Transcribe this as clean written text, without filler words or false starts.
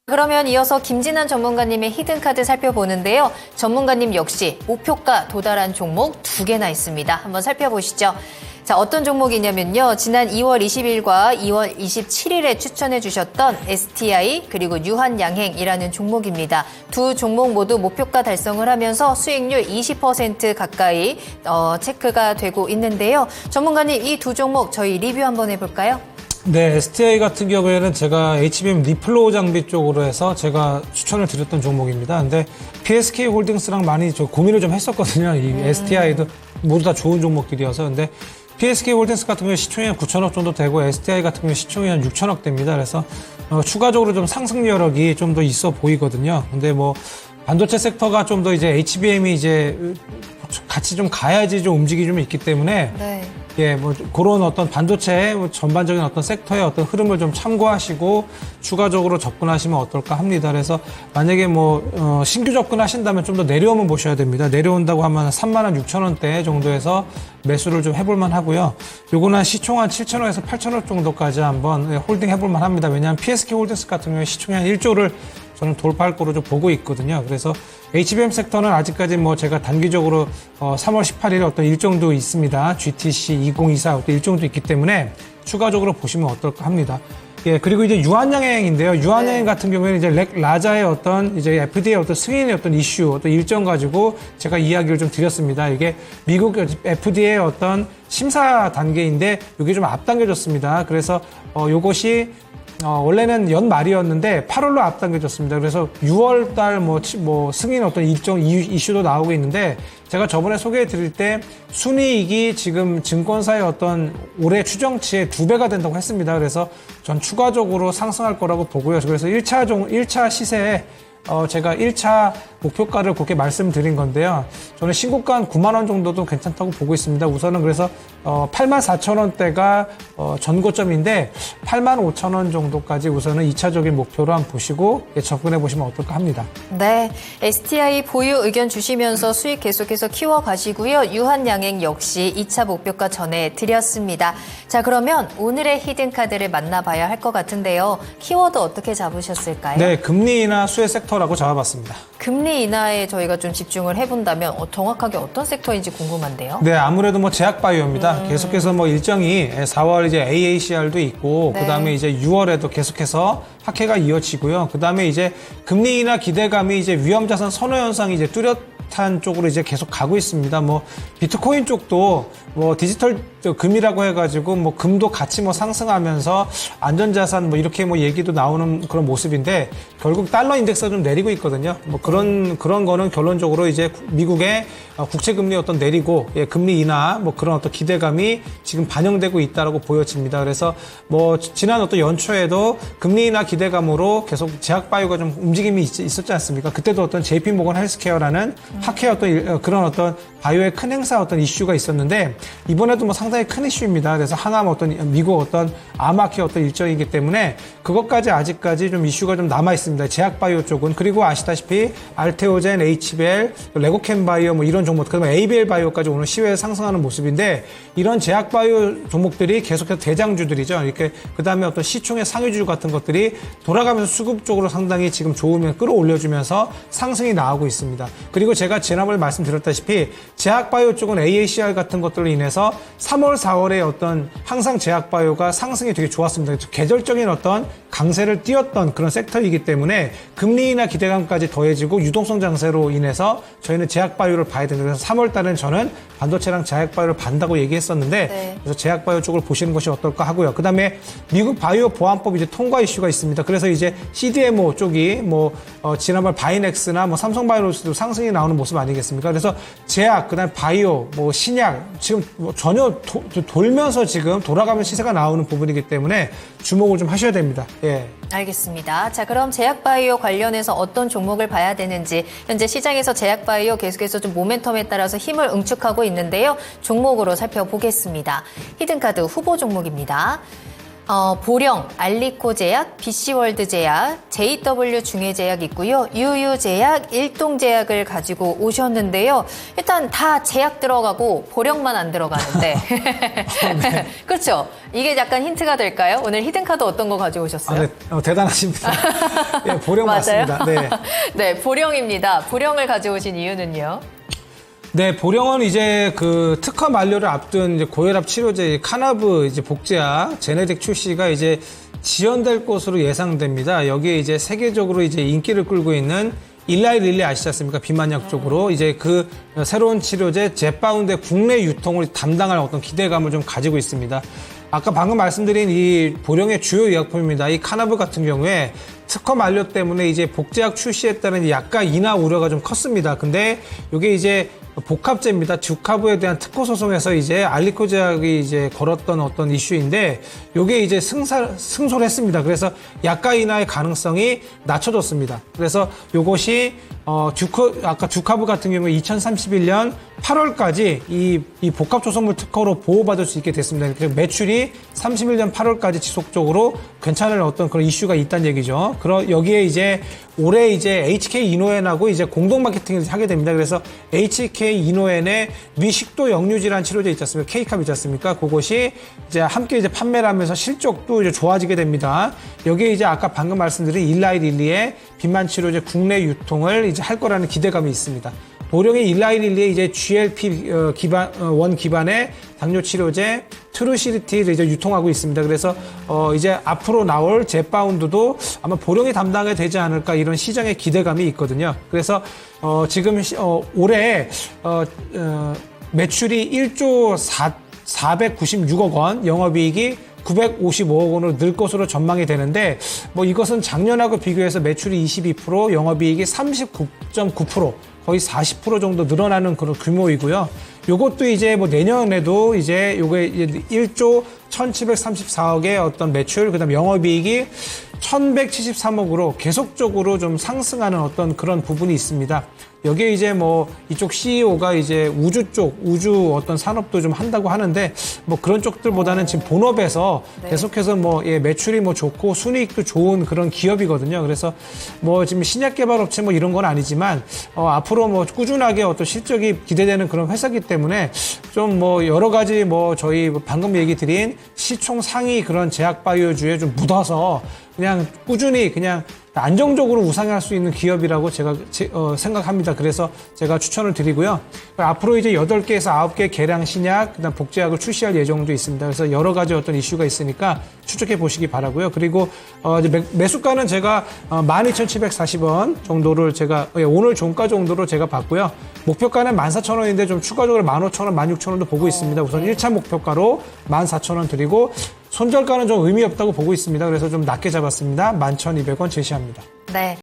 그러면 이어서 김진환 전문가님의 히든카드 살펴보는데요. 전문가님 역시 목표가 도달한 종목 2개나 있습니다. 한번 살펴보시죠. 자, 어떤 종목이냐면요. 지난 2월 20일과 2월 27일에 추천해 주셨던 STI 그리고 유한양행이라는 종목입니다. 두 종목 모두 목표가 달성을 하면서 수익률 20% 가까이 체크가 되고 있는데요. 전문가님, 이 두 종목 저희 리뷰 한번 해볼까요? 네, STI 같은 경우에는 제가 HBM 리플로우 장비 쪽으로 해서 제가 추천을 드렸던 종목입니다. 근데 PSK 홀딩스랑 많이 고민을 좀 했었거든요. 이 STI도 모두 다 좋은 종목들이어서. 근데 PSK 홀딩스 같은 경우에 시총이 한 9천억 정도 되고 STI 같은 경우에 시총이 한 6천억 됩니다. 그래서 추가적으로 좀 상승 여력이 좀 더 있어 보이거든요. 근데 뭐 반도체 섹터가 좀 더 이제 HBM이 이제 같이 좀 가야지 좀 움직임이 좀 있기 때문에 네. 예, 뭐 그런 어떤 반도체 전반적인 어떤 섹터의 어떤 흐름을 좀 참고하시고 추가적으로 접근하시면 어떨까 합니다. 그래서 만약에 뭐 신규 접근하신다면 좀 더 내려오면 보셔야 됩니다. 내려온다고 하면 36,000원대 정도에서 매수를 좀 해볼만 하고요. 요거는 시총 한 7,000원에서 8,000원 정도까지 한번 홀딩 해볼만 합니다. 왜냐하면 PSK 홀딩스 같은 경우에 시총이 한 1조를 저는 돌파할 거로 좀 보고 있거든요. 그래서 HBM 섹터는 아직까지 뭐 제가 단기적으로 3월 18일에 어떤 일정도 있습니다. GTC 2024 어떤 일정도 있기 때문에 추가적으로 보시면 어떨까 합니다. 예, 그리고 이제 유한양행인데요. 유한양행 같은 경우에는 이제 라자의 어떤 이제 FDA의 어떤 승인의 어떤 이슈, 어떤 일정 가지고 제가 이야기를 좀 드렸습니다. 이게 미국 FDA의 어떤 심사 단계인데 이게 좀 앞당겨졌습니다. 그래서 요것이 원래는 연말이었는데 8월로 앞당겨졌습니다. 그래서 6월 달 뭐 승인 어떤 일정 이슈도 나오고 있는데 제가 저번에 소개해 드릴 때 순이익이 지금 증권사의 어떤 올해 추정치의 2배가 된다고 했습니다. 그래서 전 추가적으로 상승할 거라고 보고요. 그래서 1차 시세에 제가 1차 목표가를 그렇게 말씀드린 건데요. 저는 신고가 한 9만 원 정도도 괜찮다고 보고 있습니다. 우선은 그래서 84,000원대가 전고점인데 85,000원 정도까지 우선은 2차적인 목표로 한번 보시고 접근해 보시면 어떨까 합니다. 네, STI 보유 의견 주시면서 수익 계속해서 키워가시고요. 유한양행 역시 2차 목표가 전해드렸습니다. 자, 그러면 오늘의 히든카드를 만나봐야 할 것 같은데요. 키워드 어떻게 잡으셨을까요? 네, 금리 인하 수혜 섹터라고 잡아봤습니다. 금리 인하에 저희가 좀 집중을 해본다면 정확하게 어떤 섹터인지 궁금한데요. 네, 아무래도 뭐 제약바이오입니다. 계속해서 뭐 일정이 4월 이제 AACR도 있고, 네. 그다음에 이제 6월에도 계속해서 학회가 이어지고요. 그다음에 이제 금리 인하 기대감이 이제 위험자산 선호 현상이 이제 뚜렷한 쪽으로 이제 계속 가고 있습니다. 뭐 비트코인 쪽도 뭐 디지털 금이라고 해가지고 뭐 금도 같이 뭐 상승하면서 안전자산 뭐 이렇게 뭐 얘기도 나오는 그런 모습인데 결국 달러 인덱스가 좀 내리고 있거든요. 뭐 그런 거는 결론적으로 이제 미국의 국채 금리 어떤 내리고 금리 인하 뭐 그런 어떤 기대감이 지금 반영되고 있다라고 보여집니다. 그래서 뭐 지난 어떤 연초에도 금리 인하 기대감으로 계속 제약바이오가 좀 움직임이 있었지 않습니까? 그때도 어떤 JP 모건 헬스케어라는 학회 어떤 그런 어떤 바이오의 큰 행사 어떤 이슈가 있었는데 이번에도 뭐 상당히 큰 이슈입니다. 그래서 항암 어떤 미국 어떤 암학회 어떤 일정이기 때문에 그것까지 아직까지 좀 이슈가 좀 남아 있습니다. 제약바이오 쪽은. 그리고 아시다시피 알테오젠, HBL, 레고캠바이오 뭐 이런 종목, 그다음에 ABL 바이오까지 오늘 시외에 상승하는 모습인데 이런 제약바이오 종목들이 계속해서 대장주들이죠. 이렇게 그다음에 어떤 시총의 상위주 같은 것들이 돌아가면서 수급 쪽으로 상당히 지금 좋으면 끌어올려주면서 상승이 나오고 있습니다. 그리고 제가 지난번에 말씀드렸다시피 제약바이오 쪽은 AACR 같은 것들로 인해서 3월, 4월에 어떤 항상 제약바이오가 상승이 되게 좋았습니다. 계절적인 어떤 강세를 띄었던 그런 섹터이기 때문에 금리 인하 기대감까지 더해지고 유동성 장세로 인해서 저희는 제약바이오를 봐야 됩니다. 그래서 3월 달은 저는 반도체랑 제약바이오를 반다고 얘기했었는데 네. 그래서 제약바이오 쪽을 보시는 것이 어떨까 하고요. 그다음에 미국 바이오 보안법 이제 통과 이슈가 있습니다. 그래서 이제 CDMO 쪽이 뭐 지난번 바이넥스나 뭐 삼성바이오로스도 상승이 나오는 모습 아니겠습니까? 그래서 제약, 그다음에 바이오, 뭐 신약 지금 뭐 전혀 돌면서 지금 돌아가면 시세가 나오는 부분이기 때문에 주목을 좀 하셔야 됩니다. 예. 알겠습니다. 자, 그럼 제약바이오 관련해서 어떤 종목을 봐야 되는지 현재 시장에서 제약바이오 계속해서 좀 모멘텀에 따라서 힘을 응축하고 있는데요. 종목으로 살펴보겠습니다. 히든카드 후보 종목입니다. 보령, 알리코 제약, BC월드 제약, JW 중해제약 있고요. 유유제약, 일동제약을 가지고 오셨는데요. 일단 다 제약 들어가고 보령만 안 들어가는데. 네. 그렇죠? 이게 약간 힌트가 될까요? 오늘 히든카드 어떤 거 가져오셨어요? 네, 대단하십니다. 네, 보령 맞아요? 맞습니다. 네. 네, 보령입니다. 보령을 가져오신 이유는요? 네, 보령은 이제 그 특허 만료를 앞둔 이제 고혈압 치료제 카나브 이제 복제약 제네릭 출시가 이제 지연될 것으로 예상됩니다. 여기에 이제 세계적으로 이제 인기를 끌고 있는 일라이 릴리 아시지 않습니까? 비만약 쪽으로 이제 그 새로운 치료제 제파운드의 국내 유통을 담당할 어떤 기대감을 좀 가지고 있습니다. 아까 방금 말씀드린 이 보령의 주요 의약품입니다. 이 카나브 같은 경우에 특허 만료 때문에 이제 복제약 출시에 따른 약간 인하 우려가 좀 컸습니다. 근데 이게 이제 복합제입니다. 듀카브에 대한 특허 소송에서 이제 알리코 제약이 이제 걸었던 어떤 이슈인데 요게 이제 승소를 했습니다. 그래서 약가 인하의 가능성이 낮춰졌습니다. 그래서 요것이 아까 듀카브 같은 경우에 2031년 8월까지 이 복합 조성물 특허로 보호받을 수 있게 됐습니다. 그래서 매출이 31년 8월까지 지속적으로 괜찮을 어떤 그런 이슈가 있다는 얘기죠. 여기에 이제 올해 이제 HK 이노엔하고 이제 공동 마케팅을 하게 됩니다. 그래서 HK 이노엔의 위식도 역류 질환 치료제 있지 않습니까? K캅 있지 않습니까? 그것이 이제 함께 이제 판매를 하면서 실적도 이제 좋아지게 됩니다. 여기에 이제 아까 방금 말씀드린 일라이 릴리의 비만 치료제 국내 유통을 이제 할 거라는 기대감이 있습니다. 보령의 일라이 릴리의 이제 GLP 원 기반의 당뇨 치료제 트루시리티를 이제 유통하고 있습니다. 그래서 이제 앞으로 나올 제파운드도 아마 보령이 담당이 되지 않을까 이런 시장의 기대감이 있거든요. 그래서 지금 올해 매출이 1조 496억 원, 영업이익이 955억 원으로 늘 것으로 전망이 되는데 뭐 이것은 작년하고 비교해서 매출이 22%, 영업이익이 39.9%, 거의 40% 정도 늘어나는 그런 규모이고요. 요것도 이제 뭐 내년에도 이제 요게 1조 1734억의 어떤 매출, 그다음 영업이익이 1173억으로 계속적으로 좀 상승하는 어떤 그런 부분이 있습니다. 여기에 이제 뭐 이쪽 CEO가 이제 우주 어떤 산업도 좀 한다고 하는데 뭐 그런 쪽들보다는 지금 본업에서 계속해서 뭐 매출이 뭐 좋고 순이익도 좋은 그런 기업이거든요. 그래서 뭐 지금 신약 개발 업체 뭐 이런 건 아니지만 앞으로 뭐 꾸준하게 어떤 실적이 기대되는 그런 회사이기 때문에 좀 뭐 여러 가지 뭐 저희 방금 얘기 드린 시총 상위 그런 제약 바이오주에 좀 묻어서 그냥 꾸준히 그냥 안정적으로 우상할 수 있는 기업이라고 제가 생각합니다. 그래서 제가 추천을 드리고요. 앞으로 이제 8개에서 9개 개량 신약, 그다음 복제약을 출시할 예정도 있습니다. 그래서 여러 가지 어떤 이슈가 있으니까 추적해 보시기 바라고요. 그리고 이제 매수가는 제가 12,740원 정도를 제가 오늘 종가 정도로 제가 봤고요. 목표가는 14,000원인데 좀 추가적으로 15,000원, 16,000원도 보고 있습니다. 우선 1차 목표가로 14,000원 드리고 손절가는 좀 의미 없다고 보고 있습니다. 그래서 좀 낮게 잡았습니다. 11,200원 제시합니다. 네.